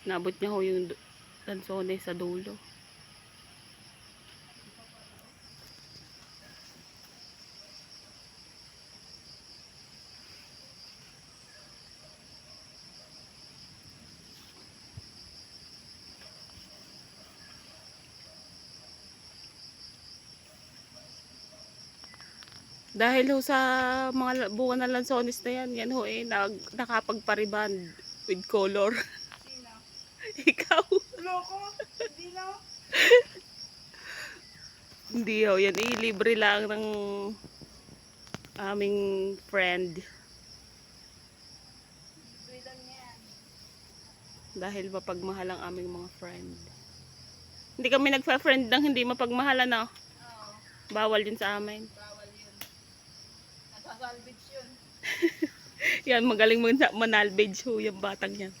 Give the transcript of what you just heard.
Nabot niya ho yung lansones sa dulo. Dahil ho sa mga bunga ng lansones na yan, yan ho nakapagpariband with color. Sino? Ikaw. Loko? Hindi na. Hindi ho, yan libre lang ng aming friend. Freedom yan. Dahil mapagmahal ang aming mga friend. Hindi kami nagfa-friend ng hindi mapagmahal, ano? Oo. Bawal yun sa amin. Bawal yun. Nasa salvage yun. Yan, magaling mo manalbage ho yung batang yan.